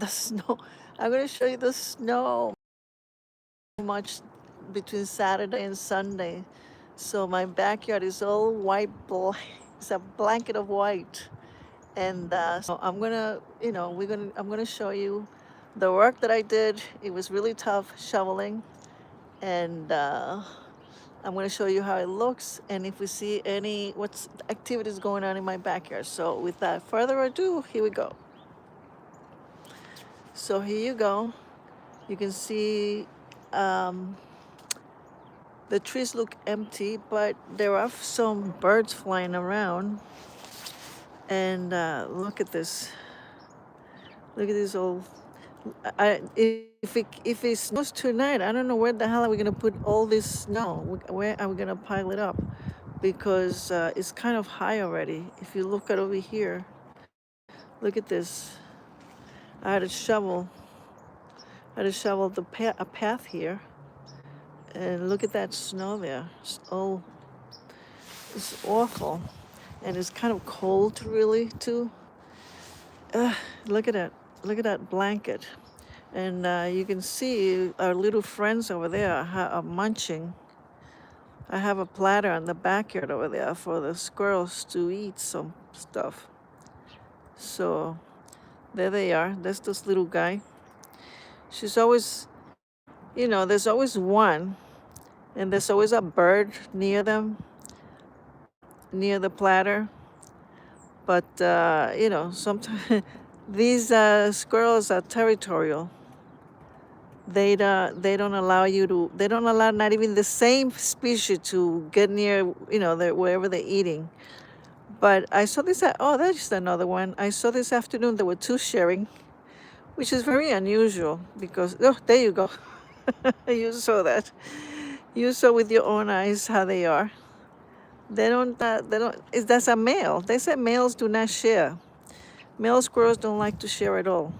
the snow. I'm gonna show you the snow much between Saturday and Sunday. So my backyard is all white, it's a blanket of white. And so I'm gonna, I'm gonna show you the work that I did. It was really tough shoveling, and I'm gonna show you how it looks and if we see any what's activities going on in my backyard. So without further ado, here we go. So here you go. You can see um, the trees look empty, but there are some birds flying around. And look at this. Look at this old. If it snows tonight, I don't know where the hell are we gonna put all this snow. Where are we gonna pile it up? Because it's kind of high already. If you look at over here, look at this. I had to shovel. I had to shovel a path here, and look at that snow there. It's awful, and it's kind of cold, really, too. Look at that. Look at that blanket. And you can see our little friends over there are munching. I have a platter in the backyard over there for the squirrels to eat some stuff. So there they are. That's this little guy. She's always, there's always one, and there's always a bird near them, near the platter. But, sometimes these squirrels are territorial. They don't allow they don't allow not even the same species to get near, wherever they're eating. But I saw this, oh, that's just another one. I saw this afternoon there were two sharing, which is very unusual because, oh, there you go. You saw that. You saw with your own eyes how they are. That's a male. They said males do not share. Male squirrels don't like to share at all,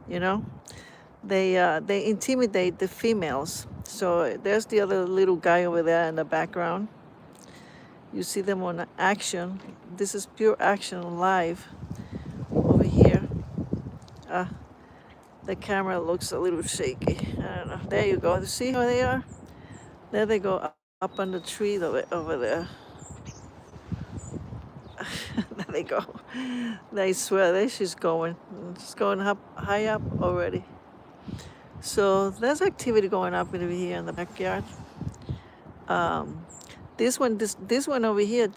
you know? They intimidate the females. So there's the other little guy over there in the background. You see them on action. This is pure action live over here. The camera looks a little shaky. I don't know. There you go. See how they are? There they go up on the tree over there. There they go. I swear, there she's going. She's going up high up already. So there's activity going up over here in the backyard. This one over here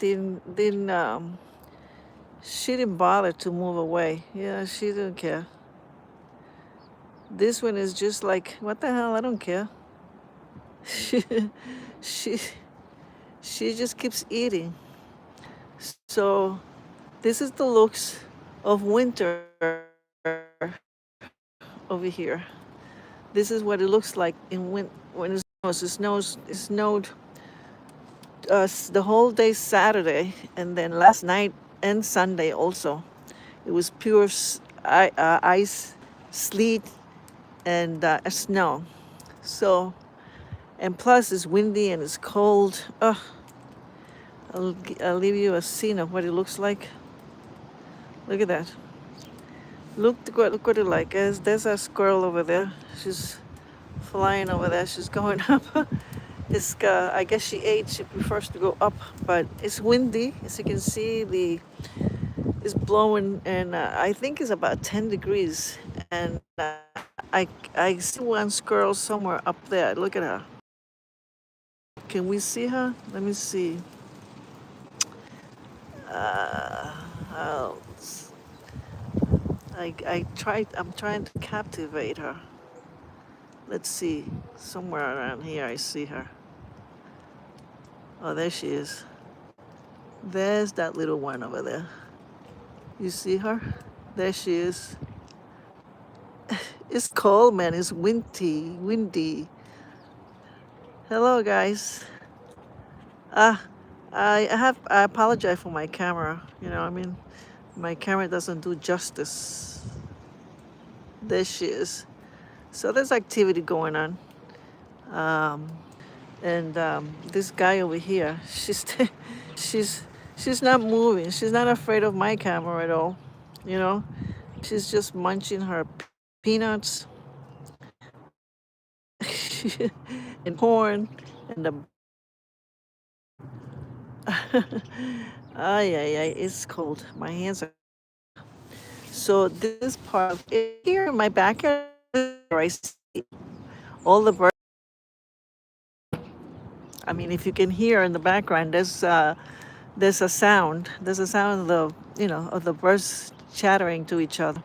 she didn't bother to move away. Yeah, she didn't care. This one is just like, what the hell? I don't care. she she just keeps eating. So this is the looks of winter over here. This is what it looks like when it snows. It snowed the whole day Saturday, and then last night and Sunday also. It was pure ice, sleet, and snow. So, and plus it's windy and it's cold. I'll leave you a scene of what it looks like. Look at that. Look what it like. There's a squirrel over there. She's flying over there. She's going up. I guess she ate. She prefers to go up, but it's windy. As you can see, it's blowing, and I think it's about 10 degrees. And I see one squirrel somewhere up there. Look at her. Can we see her? Let me see. I'm trying to captivate her. Let's see. Somewhere around here I see her. Oh, there she is. There's that little one over there. You see her? There she is. It's cold, man. It's windy. Hello, guys. I apologize for my camera. My camera doesn't do justice. There she is. So there's activity going on. And this guy over here, she's not moving. She's not afraid of my camera at all. She's just munching her peanuts and corn and the ay ay ay, it's cold. My hands are. So this part of here in my backyard, I see all the birds. I mean, if you can hear in the background, there's a sound. There's a sound of of the birds chattering to each other.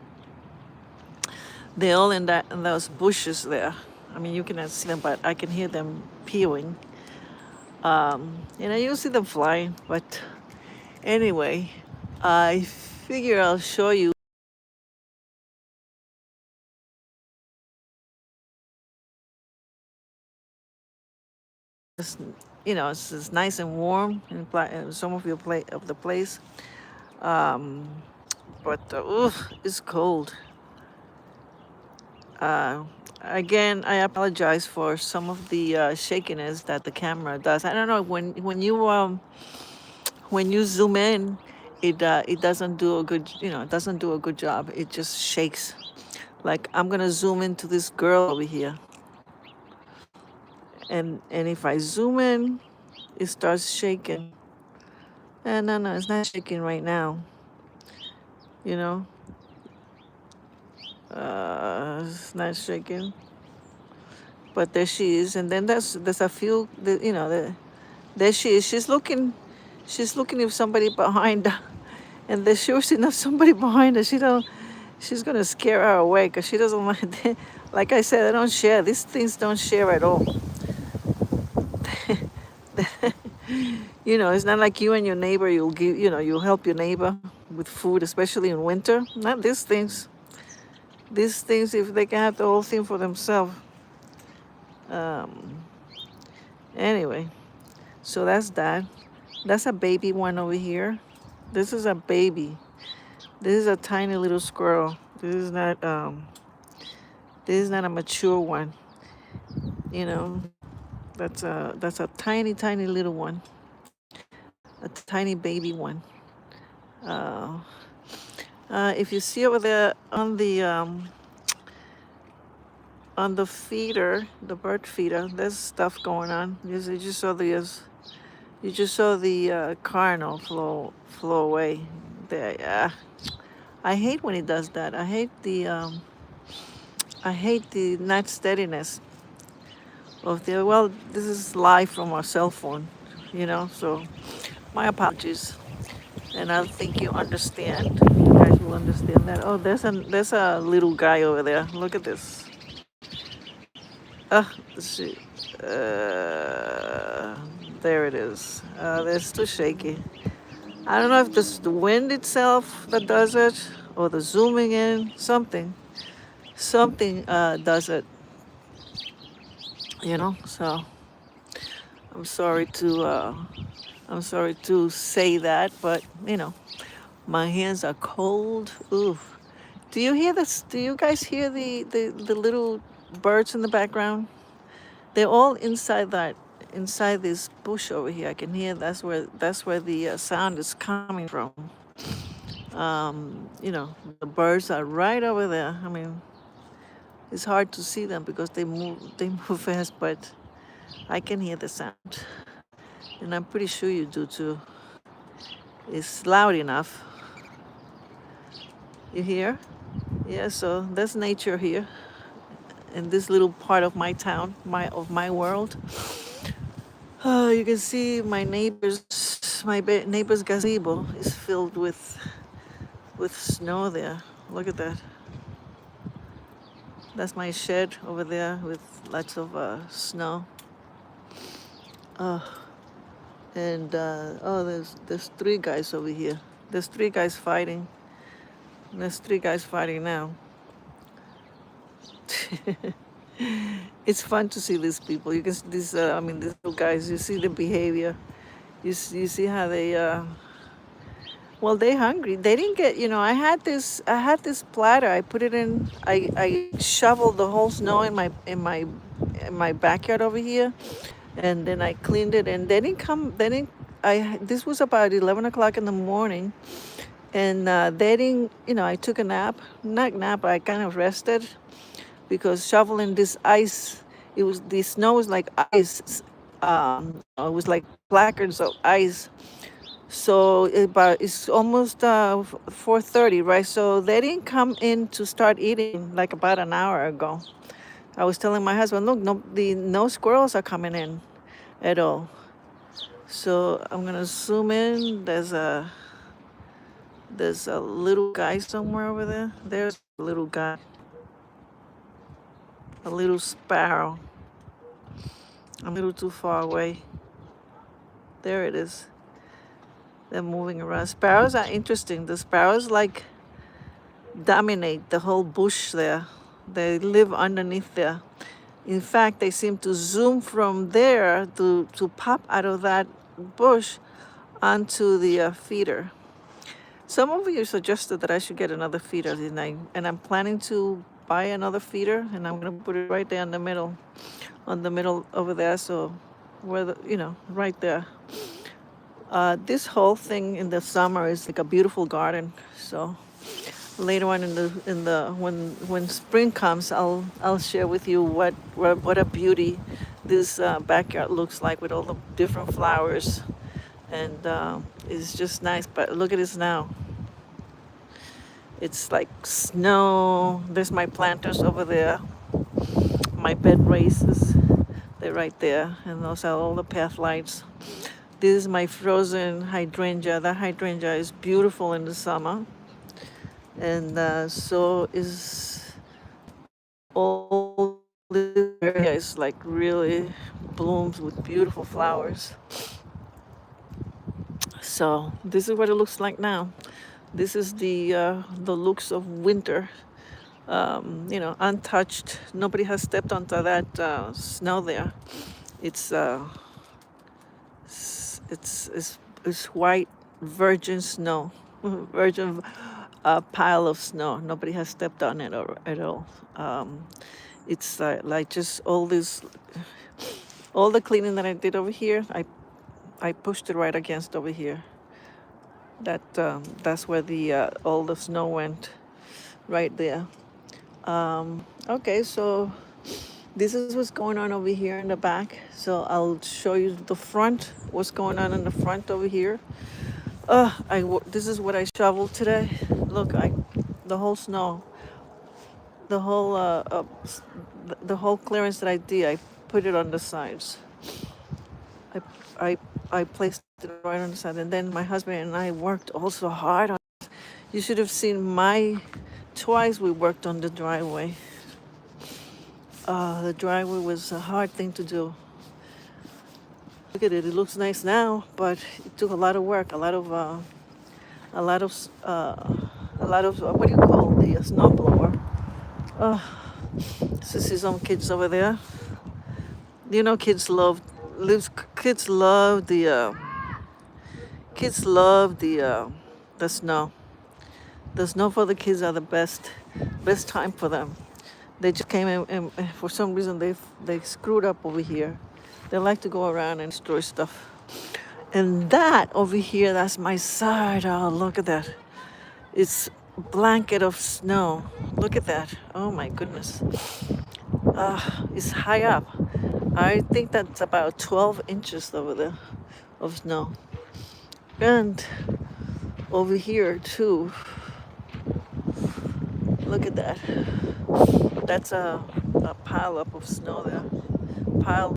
They're all in those bushes there. I mean, you cannot see them, but I can hear them peewing. You see them flying, but anyway, I figure I'll show you. It's, it's nice and warm in some of the place. Um, but it's cold. Uh, Again, I apologize for some of the shakiness that the camera does. I don't know when you zoom in, it doesn't do a good it doesn't do a good job. It just shakes. Like I'm gonna zoom into this girl over here, and if I zoom in, it starts shaking. And no, it's not shaking right now. You know, it's not shaking. But there she is, and then there's a few, there she is. She's looking if somebody behind her, and there's sure enough somebody behind her. She's gonna scare her away because she doesn't like. Like I said, I don't share. These things don't share at all. It's not like you and your neighbor. You'll help your neighbor with food, especially in winter. Not these things. These things, if they can have the whole thing for themselves. Um, anyway, so that's that. That's a baby one over here. This is a baby. This is a tiny little squirrel. This is not a mature one. You know, that's a tiny, tiny little one. A tiny baby one. Uh, if you see over there on the feeder, the bird feeder, there's stuff going on. You just saw the cardinal flow away. There, yeah. I hate when he does that. I hate the not steadiness of the. Well, this is live from our cell phone, So my apologies, and I think you understand. You guys will understand that. Oh, there's a little guy over there. Look at this. Let's see. There it is. It's too shaky. I don't know if this the wind itself that does it or the zooming in. Something does it. So I'm sorry to I'm sorry to say that, but my hands are cold. Ooh. Do you hear this? Do you guys hear the little birds in the background? They're all inside this bush over here. I can hear that's where the sound is coming from. The birds are right over there. I mean, it's hard to see them because they move fast, but I can hear the sound, and I'm pretty sure you do too. It's loud enough. You hear? Yeah. So there's nature here in this little part of my town, my world. You can see my neighbor's gazebo is filled with snow there. Look at that. That's my shed over there with lots of snow. Uh, and there's three guys over here. There's three guys fighting. There's three guys fighting now. It's fun to see these people. You can see these. These little guys. You see the behavior. You see how they. Well, they're hungry. They didn't get. I had this platter. I put it in. I shoveled the whole snow in my backyard over here, and then I cleaned it. And they didn't come. They didn't. This was about 11 o'clock in the morning, And they didn't, I took a nap, not nap, but I kind of rested because shoveling this ice, the snow was like ice. It was like placards of ice. So it's almost 4:30, right? So they didn't come in to start eating like about an hour ago. I was telling my husband, look, no squirrels are coming in at all. So I'm gonna zoom in. There's a little guy somewhere over there. There's a little guy, a little sparrow. I'm a little too far away. There it is. They're moving around. Sparrows are interesting. The sparrows like dominate the whole bush there. They live underneath there. In fact, they seem to zoom from there to pop out of that bush onto the feeder. Some of you suggested that I should get another feeder, and I'm planning to buy another feeder, and I'm gonna put it right there in the middle, on the middle over there. So, right there. This whole thing in the summer is like a beautiful garden. So later on when spring comes, I'll share with you what a beauty this backyard looks like with all the different flowers, and it's just nice. But look at this now. It's like snow. There's my planters over there. My bed races. They're right there, and those are all the path lights. This is my frozen hydrangea. That hydrangea is beautiful in the summer, and so is all this area is like really blooms with beautiful flowers. So this is what it looks like now. This is the looks of winter. Untouched. Nobody has stepped onto that snow there. It's it's white virgin snow, virgin pile of snow. Nobody has stepped on it at all. It's like just all the cleaning that I did over here. I pushed it right against over here. That's where the all the snow went, right there. Okay, so this is what's going on over here in the back. So I'll show you the front, what's going on in the front over here. This is what I shoveled today. Look, the whole snow, the whole the whole clearance that I did, I put it on the sides. I I I placed it right on the side, and then my husband and I worked also hard on it. You should have seen twice we worked on the driveway. The driveway was a hard thing to do. Look at it. It looks nice now, but it took a lot of work, a lot of what do you call the snow blower? See some kids over there. Kids love the snow. The snow for the kids are the best time for them. They just came in, and for some reason they screwed up over here. They like to go around and destroy stuff. And that over here, that's my side. Oh, look at that. It's a blanket of snow. Look at that. Oh my goodness. It's high up. I think that's about 12 inches over there of snow. And over here too. Look at that. That's a pile up of snow there. Pile